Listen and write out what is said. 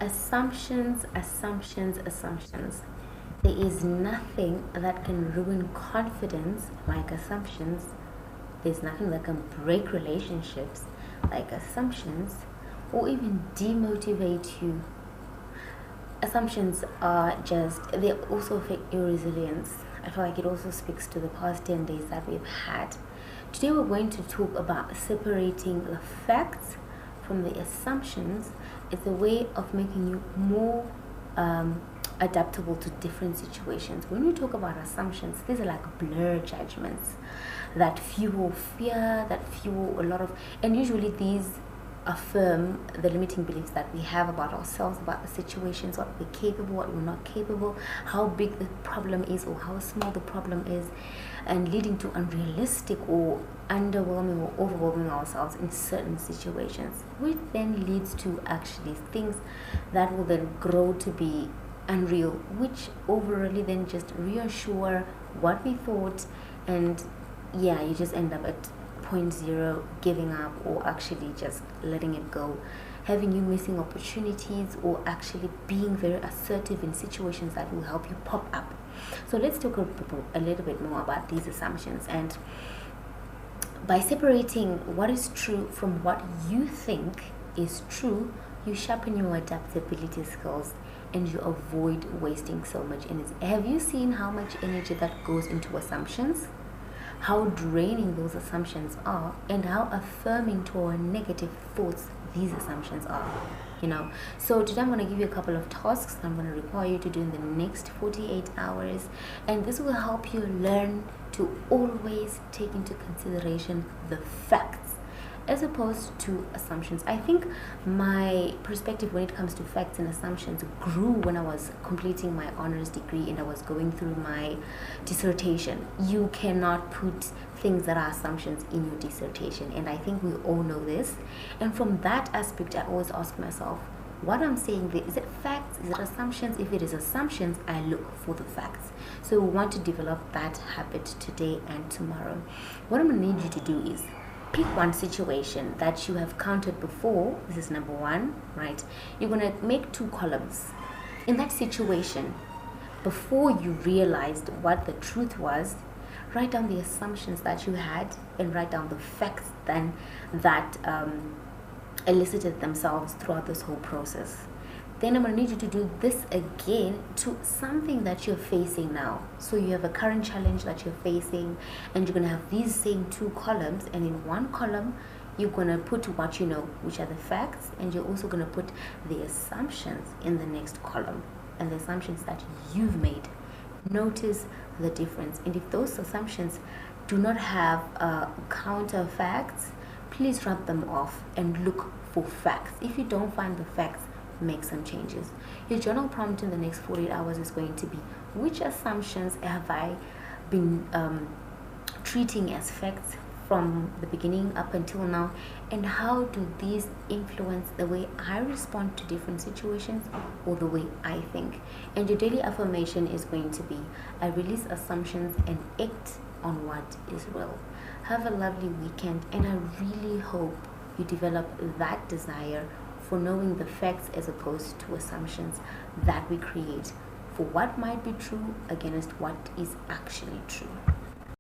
Assumptions, assumptions, assumptions. There is nothing that can ruin confidence like assumptions. There's nothing that can break relationships like assumptions, or even demotivate you. Assumptions are just, they also affect your resilience. I feel like it also speaks to the past 10 days that we've had. Today we're going to talk about separating the facts from the assumptions. It's a way of making you more adaptable to different situations. When we talk about assumptions, these are like blur judgments that fuel fear, that fuel a lot of, and usually these affirm the limiting beliefs that we have about ourselves, about the situations, what we're capable, what we're not capable, how big the problem is or how small the problem is, and leading to unrealistic or underwhelming or overwhelming ourselves in certain situations, which then leads to actually things that will then grow to be unreal, which overall then just reassure what we thought, and yeah, you just end up at point zero, giving up, or actually just letting it go, having you missing opportunities, or actually being very assertive in situations that will help you pop up. So let's talk a little bit more about these assumptions. And by separating what is true from what you think is true, you sharpen your adaptability skills and you avoid wasting so much energy. Have you seen how much energy that goes into assumptions? How draining those assumptions are, and how affirming to our negative thoughts these assumptions are. So today I'm going to give you a couple of tasks I'm going to require you to do in the next 48 hours, and this will help you learn to always take into consideration the facts as opposed to assumptions. I think my perspective when it comes to facts and assumptions grew when I was completing my honors degree and I was going through my dissertation. You cannot put things that are assumptions in your dissertation, and I think we all know this. And from that aspect, I always ask myself, what I'm saying there, is it facts, is it assumptions? If it is assumptions, I look for the facts. So we want to develop that habit today and tomorrow. What I'm going to need you to do is pick one situation that you have counted before. This is number one, right? You're going to make 2 columns. In that situation, before you realized what the truth was, write down the assumptions that you had and write down the facts then that elicited themselves throughout this whole process. Then I'm going to need you to do this again to something that you're facing now. So you have a current challenge that you're facing, and you're going to have these same 2 columns, and in one column you're going to put what you know, which are the facts, and you're also going to put the assumptions in the next column, and the assumptions that you've made. Notice the difference, and if those assumptions do not have counter facts, please drop them off and look for facts. If you don't find the facts, make some changes. Your journal prompt in the next 48 hours is going to be, which assumptions have I been treating as facts from the beginning up until now, and how do these influence the way I respond to different situations or the way I think? And your daily affirmation is going to be, I release assumptions and act on what is real. Have a lovely weekend, and I really hope you develop that desire for knowing the facts as opposed to assumptions that we create for what might be true against what is actually true.